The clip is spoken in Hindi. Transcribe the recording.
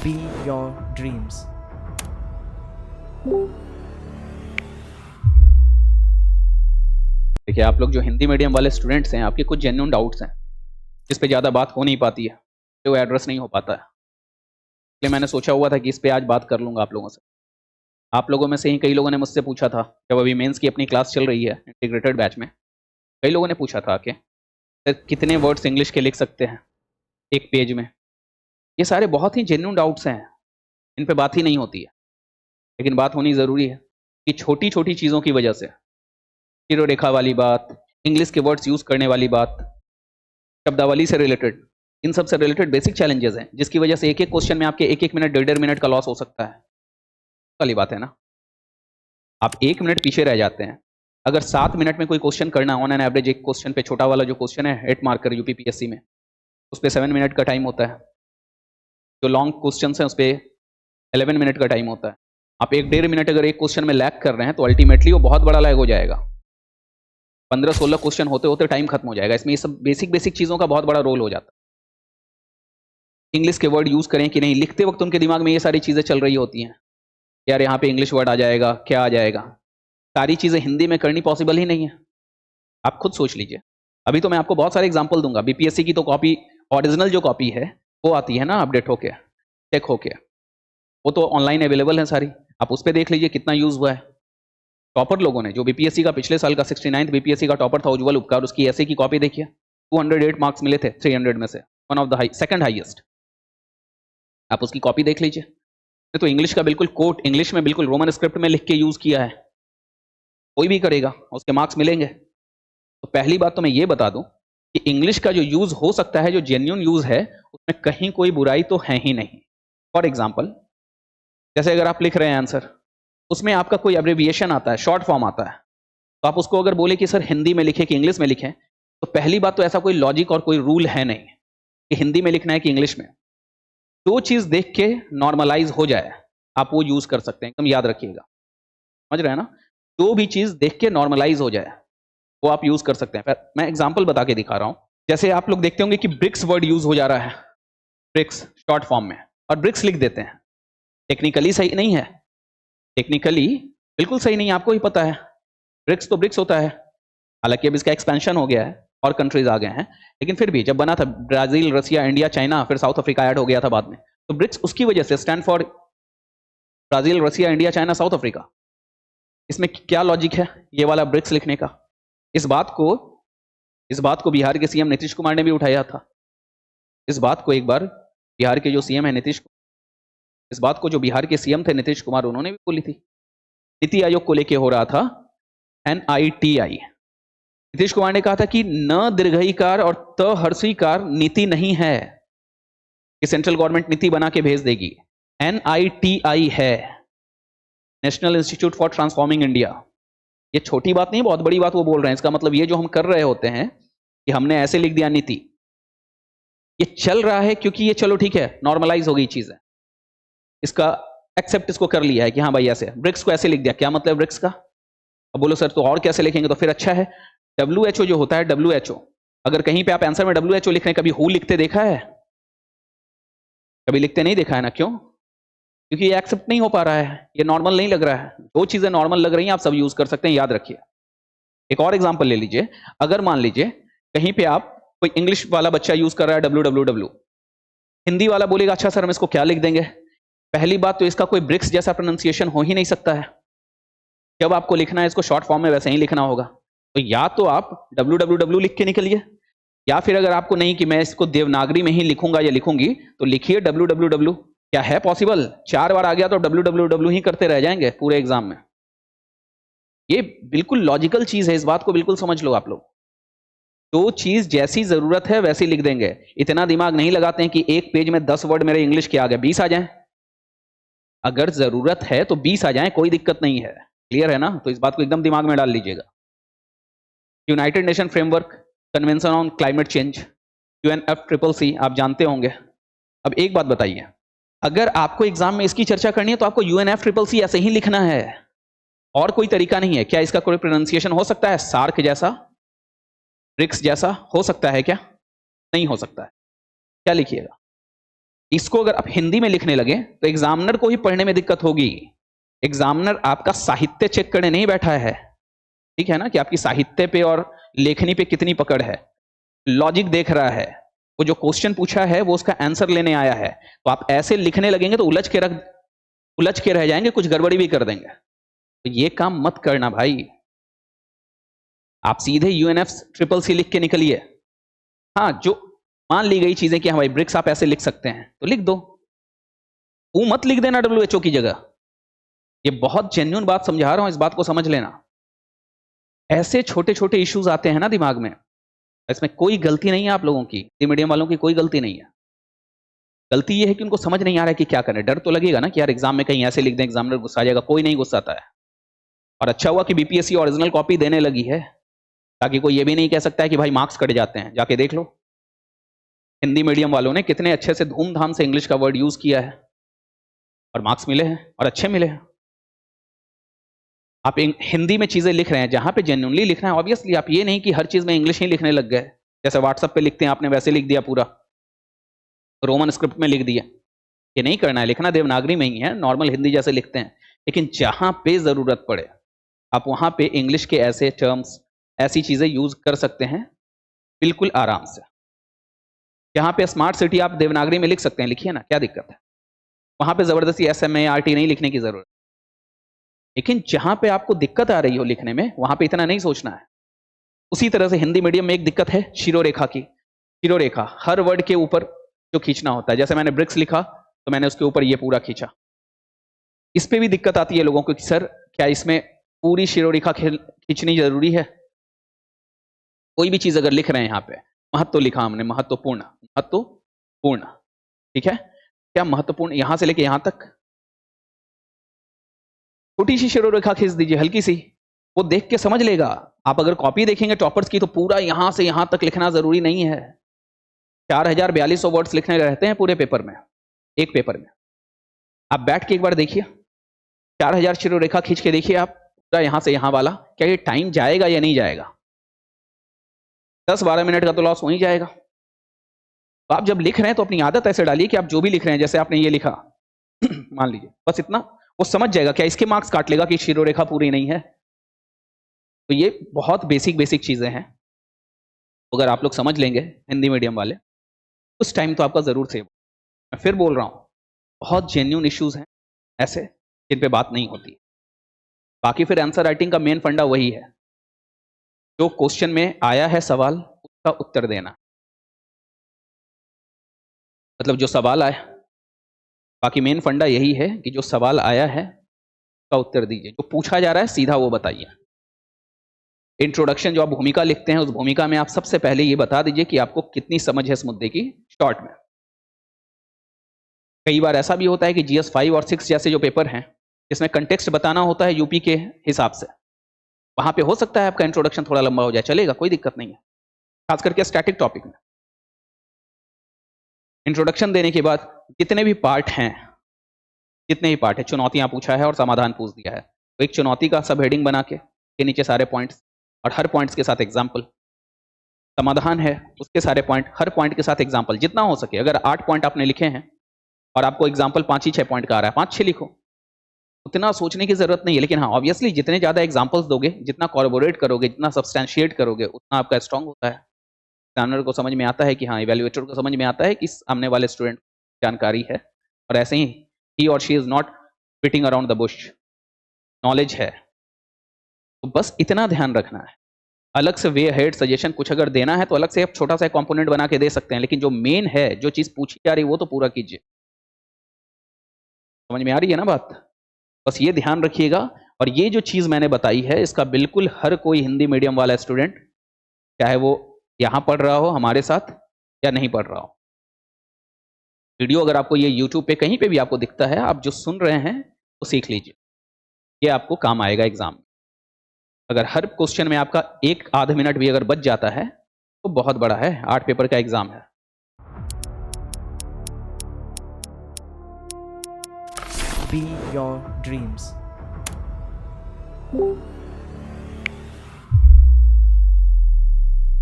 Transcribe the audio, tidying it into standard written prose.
be your dreams. देखिए, आप लोग जो हिंदी मीडियम वाले स्टूडेंट्स हैं, आपके कुछ जेन्युइन डाउट्स हैं जिस पे ज़्यादा बात हो नहीं पाती है, जो एड्रेस नहीं हो पाता है। इसलिए मैंने सोचा हुआ था कि इस पे आज बात कर लूँगा आप लोगों से। आप लोगों में से ही कई लोगों ने मुझसे पूछा था, जब अभी मेंस की अपनी क्लास चल रही है इंटीग्रेटेड बैच में, कई लोगों ने पूछा था कि सर कितने वर्ड्स इंग्लिश के लिख सकते हैं एक पेज में। ये सारे बहुत ही जेन्युइन डाउट्स हैं, इन पे बात ही नहीं होती है, लेकिन बात होनी ज़रूरी है कि छोटी छोटी चीज़ों की वजह से, शिरोरेखा वाली बात, इंग्लिश के वर्ड्स यूज़ करने वाली बात, शब्दावली से रिलेटेड, इन सब से रिलेटेड बेसिक चैलेंजेस हैं, जिसकी वजह से एक एक क्वेश्चन में आपके एक एक मिनट 1.5 मिनट का लॉस हो सकता है। वाली बात है ना, आप 1 मिनट पीछे रह जाते हैं। अगर 7 मिनट में कोई क्वेश्चन करना ऑन एन एवरेज, एक क्वेश्चन पे छोटा वाला जो क्वेश्चन है 8 मार्कर यूपीपीएससी में, उस पर 7 मिनट का टाइम होता है। जो लॉन्ग क्वेश्चन हैं उस पर 11 मिनट का टाइम होता है। आप 1.5 मिनट अगर एक क्वेश्चन में लैग कर रहे हैं तो अल्टीमेटली वो बहुत बड़ा लैग हो जाएगा। 15-16 क्वेश्चन होते होते टाइम खत्म हो जाएगा। इसमें ये सब बेसिक बेसिक चीज़ों का बहुत बड़ा रोल हो जाता है। इंग्लिश के वर्ड यूज़ करें कि नहीं, लिखते वक्त उनके दिमाग में ये सारी चीज़ें चल रही होती हैं, यार यहाँ पे इंग्लिश वर्ड आ जाएगा, क्या आ जाएगा। सारी चीज़ें हिंदी में करनी पॉसिबल ही नहीं है। आप खुद सोच लीजिए। अभी तो मैं आपको बहुत सारे एग्जाम्पल दूंगा। बीपीएससी की तो कॉपी, ओरिजिनल जो कॉपी है वो आती है ना अपडेट होके, चेक होके, वो तो ऑनलाइन अवेलेबल है सारी, आप उस पर देख लीजिए कितना यूज़ हुआ है। टॉपर लोगों ने, जो बीपीएससी का पिछले साल का 69th बीपीएससी का टॉपर था उज्जवल उपकार, उसकी ऐसे की कॉपी देखिए, 208 मार्क्स मिले थे 300 में से, one of the second highest. आप उसकी कॉपी देख लीजिए। तो इंग्लिश का बिल्कुल कोट, इंग्लिश में बिल्कुल रोमन स्क्रिप्ट में लिख के यूज किया है। कोई भी करेगा उसके मार्क्स मिलेंगे। तो पहली बात तो मैं ये बता दूं कि इंग्लिश का जो यूज हो सकता है, जो जेन्युइन यूज है, उसमें कहीं कोई बुराई तो है ही नहीं। फॉर एग्जाम्पल, जैसे अगर आप लिख रहे हैं आंसर, उसमें आपका कोई एब्रिविएशन आता है, शॉर्ट फॉर्म आता है, तो आप उसको अगर बोले कि सर हिंदी में लिखे कि इंग्लिश में लिखें, तो पहली बात तो ऐसा कोई लॉजिक और कोई रूल है नहीं कि हिंदी में लिखना है कि इंग्लिश में। जो चीज देख के नॉर्मलाइज हो जाए आप वो यूज कर सकते हैं, एकदम याद रखिएगा। समझ रहे हैं ना? जो भी चीज देख के नॉर्मलाइज हो जाए वो आप यूज कर सकते हैं। मैं एग्जांपल बता के दिखा रहा हूं। जैसे आप लोग देखते होंगे कि ब्रिक्स वर्ड यूज हो जा रहा है, ब्रिक्स शॉर्ट फॉर्म में, और ब्रिक्स लिख देते हैं। टेक्निकली सही नहीं है, टेक्निकली बिल्कुल सही नहीं है, आपको ही पता है। ब्रिक्स तो ब्रिक्स होता है, हालांकि अब इसका एक्सपेंशन हो गया है और कंट्रीज आ गए हैं, लेकिन फिर भी जब बना था ब्राजील, रसिया, इंडिया, चाइना, फिर साउथ अफ्रीका ऐड हो गया था बाद में, तो ब्रिक्स उसकी वजह से stand for Brazil, Russia, India, China, South Africa. इसमें क्या लॉजिक है ये वाला ब्रिक्स लिखने का? इस बात को बिहार के सीएम नीतीश कुमार ने भी उठाया था। इस बात को एक बार बिहार के जो सीएम है इस बात को जो बिहार के सीएम थे नीतीश कुमार, उन्होंने भी बोली थी। नीति आयोग को लेके हो रहा था NITI। नीतीश कुमार ने कहा था कि न दीर्घईकार और त हर्षईकार नीति नहीं है कि सेंट्रल गवर्नमेंट नीति बना के भेज देगी। NITI है, national institute for transforming India. ये छोटी बात नहीं, बहुत बड़ी बात वो बोल रहे हैं। इसका मतलब ये जो हम कर रहे होते हैं कि हमने ऐसे लिख दिया नीति, ये चल रहा है क्योंकि ये, चलो ठीक है, नॉर्मलाइज हो गई चीज है, इसका एक्सेप्ट इसको कर लिया है कि हाँ भाई ऐसे। ब्रिक्स को ऐसे लिख दिया, क्या मतलब ब्रिक्स का? अब बोलो सर तो और कैसे लिखेंगे? तो फिर अच्छा है, WHO जो होता है, WHO, अगर कहीं पे आप आंसर में WHO लिख रहे हैं, कभी हु लिखते देखा है? कभी लिखते नहीं देखा है ना। क्यों? क्योंकि ये एक्सेप्ट नहीं हो पा रहा है, ये नॉर्मल नहीं लग रहा है। दो चीजें नॉर्मल लग रही हैं, आप सब यूज कर सकते हैं, याद रखिए। एक और एग्जांपल ले लीजिए। अगर मान लीजिए कहीं पे आप, कोई इंग्लिश वाला बच्चा यूज कर रहा है WWW, हिंदी वाला बोलेगा अच्छा सर हम इसको क्या लिख देंगे? पहली बात तो इसका कोई ब्रिक्स जैसा प्रोनाउंसिएशन हो ही नहीं सकता है। जब आपको लिखना है इसको शॉर्ट फॉर्म में, वैसे ही लिखना होगा। तो या तो आप WWW लिख के निकलिए, या फिर अगर आपको नहीं कि मैं इसको देवनागरी में ही लिखूंगा या लिखूंगी, तो लिखिए WWW। क्या है पॉसिबल? 4 बार आ गया तो WWW ही करते रह जाएंगे पूरे एग्जाम में। ये बिल्कुल लॉजिकल चीज है, इस बात को बिल्कुल समझ लो आप लोग। जो चीज जैसी जरूरत है वैसी लिख देंगे। इतना दिमाग नहीं लगाते हैं कि एक पेज में 10 वर्ड मेरे इंग्लिश के आ गए, 20 आ जाएं। अगर जरूरत है तो 20 आ जाएं, कोई दिक्कत नहीं है। क्लियर है ना? तो इस बात को एकदम दिमाग में डाल लीजिएगा। United nation framework convention on climate change, UNFCCC, आप जानते होंगे। अब एक बात बताइए, अगर आपको एग्जाम में इसकी चर्चा करनी है तो आपको UNFCCC ऐसे ही लिखना है, और कोई तरीका नहीं है। क्या इसका कोई प्रोनाउंसिएशन हो सकता है सार्क जैसा, ब्रिक्स जैसा? हो सकता है क्या? नहीं हो सकता है। क्या लिखिएगा? इसको अगर आप हिंदी में लिखने लगे तो एग्जामिनर को ही पढ़ने में दिक्कत होगी। एग्जामिनर आपका साहित्य चेक करने नहीं बैठा है, ठीक है ना, कि आपकी साहित्य पे और लेखनी पे कितनी पकड़ है, लॉजिक देख रहा है। वो जो क्वेश्चन पूछा है वो उसका आंसर लेने आया है। तो आप ऐसे लिखने लगेंगे तो उलझ के रह जाएंगे, कुछ गड़बड़ी भी कर देंगे। तो ये काम मत करना भाई। आप सीधे UNF CCC लिख के निकलिए। हाँ, जो मान ली गई चीजें कि हाँ भाई ब्रिक्स आप ऐसे लिख सकते हैं तो लिख दो, वो मत लिख देना WHO की जगह। ये बहुत जेन्युइन बात समझा रहा हूं, इस बात को समझ लेना। ऐसे छोटे छोटे इश्यूज आते हैं ना दिमाग में, इसमें कोई गलती नहीं है आप लोगों की, हिंदी मीडियम वालों की कोई गलती नहीं है। गलती ये है कि उनको समझ नहीं आ रहा है कि क्या करें। डर तो लगेगा ना कि यार एग्जाम में कहीं ऐसे लिख दें एग्जामिनर गुस्सा आ जाएगा। कोई नहीं गुस्साता है। और अच्छा हुआ कि BPSC ओरिजिनल कॉपी देने लगी है, ताकि कोई ये भी नहीं कह सकता है कि भाई मार्क्स कट जाते हैं। जाके देख लो हिंदी मीडियम वालों ने कितने अच्छे से धूमधाम से इंग्लिश का वर्ड यूज किया है और मार्क्स मिले हैं और अच्छे मिले हैं। आप हिंदी में चीजें लिख रहे हैं जहां पे जेन्युइनली लिखना है। ऑब्वियसली आप ये नहीं कि हर चीज में इंग्लिश ही लिखने लग गए, जैसे व्हाट्सएप पे लिखते हैं आपने वैसे लिख दिया, पूरा रोमन स्क्रिप्ट में लिख दिया। ये नहीं करना है, लिखना देवनागरी में ही है, नॉर्मल हिंदी जैसे लिखते हैं। लेकिन जहां पे जरूरत पड़े आप वहां पे इंग्लिश के ऐसे टर्म्स, ऐसी चीजें यूज कर सकते हैं बिल्कुल आराम से। जहां पे स्मार्ट सिटी आप देवनागरी में लिख सकते हैं, लिखिए ना, क्या दिक्कत है। वहां पे जबरदस्ती SMART नहीं लिखने की जरूरत। लेकिन जहां पे आपको दिक्कत आ रही हो लिखने में, वहां पे इतना नहीं सोचना है। उसी तरह से हिंदी मीडियम में एक दिक्कत है शिरोरेखा की। शिरोरेखा हर वर्ड के ऊपर जो खींचना होता है, जैसे मैंने ब्रिक्स लिखा तो मैंने उसके ऊपर ये पूरा खींचा। इस पे भी दिक्कत आती है लोगों को कि सर क्या इसमें पूरी शिरोरेखा खींचनी जरूरी है। कोई भी चीज अगर लिख रहे हैं यहाँ पे, महत्व लिखा हमने, महत्वपूर्ण, महत्वपूर्ण, ठीक है, क्या महत्वपूर्ण यहां से लेके यहां तक छोटी सी शिरोरेखा खींच दीजिए, हल्की सी, वो देख के समझ लेगा। आप अगर कॉपी देखेंगे टॉपर्स की तो पूरा यहां से यहां तक लिखना जरूरी नहीं है। 4200 वर्ड्स लिखने रहते हैं पूरे पेपर में, एक पेपर में। आप बैठ के एक बार देखिए, 4000 शिरोरेखा खींच के देखिए आप, पूरा यहां से यहां वाला, क्या ये टाइम जाएगा या नहीं जाएगा? 10-12 मिनट का तो लॉस हो ही जाएगा। तो आप जब लिख रहे हैं तो अपनी आदत ऐसे डालिए कि आप जो भी लिख रहे हैं, जैसे आपने ये लिखा मान लीजिए, बस इतना, वो समझ जाएगा। क्या इसके मार्क्स काट लेगा कि शिरोरेखा पूरी नहीं है? तो ये बहुत बेसिक चीजें हैं। अगर आप लोग समझ लेंगे हिंदी मीडियम वाले, उस टाइम तो आपका जरूर सेव। मैं फिर बोल रहा हूं, बहुत जेन्युइन इश्यूज हैं ऐसे जिन पे बात नहीं होती। बाकी फिर आंसर राइटिंग का मेन फंडा वही है, जो क्वेश्चन में आया है सवाल उसका उत्तर देना, मतलब जो सवाल आया। बाकी मेन फंडा यही है कि जो सवाल आया है उसका उत्तर दीजिए, जो पूछा जा रहा है सीधा वो बताइए। इंट्रोडक्शन जो आप भूमिका लिखते हैं, उस भूमिका में आप सबसे पहले ये बता दीजिए कि आपको कितनी समझ है इस मुद्दे की, शॉर्ट में। कई बार ऐसा भी होता है कि GS 5 और 6 जैसे जो पेपर हैं, इसमें कंटेक्स्ट बताना होता है यूपी के हिसाब से, वहां पे हो सकता है आपका इंट्रोडक्शन थोड़ा लंबा हो जाए, चलेगा, कोई दिक्कत नहीं है, खास करके स्टैटिक टॉपिक में। इंट्रोडक्शन देने के बाद जितने भी पार्ट हैं, चुनौतियां पूछा है और समाधान पूछ दिया है, तो एक चुनौती का सब हेडिंग बना के नीचे सारे पॉइंट्स, और हर पॉइंट्स के साथ एग्जाम्पल। समाधान है, उसके सारे पॉइंट, हर पॉइंट के साथ एग्जाम्पल जितना हो सके। अगर 8 पॉइंट आपने लिखे हैं और आपको एग्जाम्पल 5 ही 6 पॉइंट का आ रहा है, 5-6 लिखो, उतना सोचने की जरूरत नहीं है। लेकिन हाँ, ऑब्वियसली जितने ज्यादा एग्जाम्पल्स दोगे, जितना कॉर्बोरेट करोगे, जितना सब्सटैंशिएट करोगे, उतना आपका स्ट्रांग होता है। एग्जामिनर को समझ में आता है कि हाँ, इवैल्यूएटर को समझ में आता है कि सामने वाले स्टूडेंट जानकारी है, और ऐसे ही और she is not beating around the Bush, knowledge है। तो बस इतना ध्यान रखना है। अलग से वे हेड सजेशन कुछ अगर देना है तो अलग से आप छोटा सा कंपोनेंट बना के दे सकते हैं, लेकिन जो मेन है, जो चीज पूछी जा रही है, वो तो पूरा कीजिए। समझ में आ रही है ना बात? बस ये ध्यान रखिएगा। और ये जो चीज मैंने बताई है, इसका बिल्कुल हर कोई हिंदी मीडियम वाला स्टूडेंट, चाहे वो यहां पढ़ रहा हो हमारे साथ या नहीं पढ़ रहा हो, वीडियो अगर आपको ये YouTube पे कहीं पे भी आपको दिखता है, आप जो सुन रहे हैं वो सीख लीजिए, ये आपको काम आएगा एग्जाम में। अगर हर क्वेश्चन में आपका 1-आधा मिनट भी अगर बच जाता है तो बहुत बड़ा है। 8 पेपर का एग्जाम है। Be your dreams.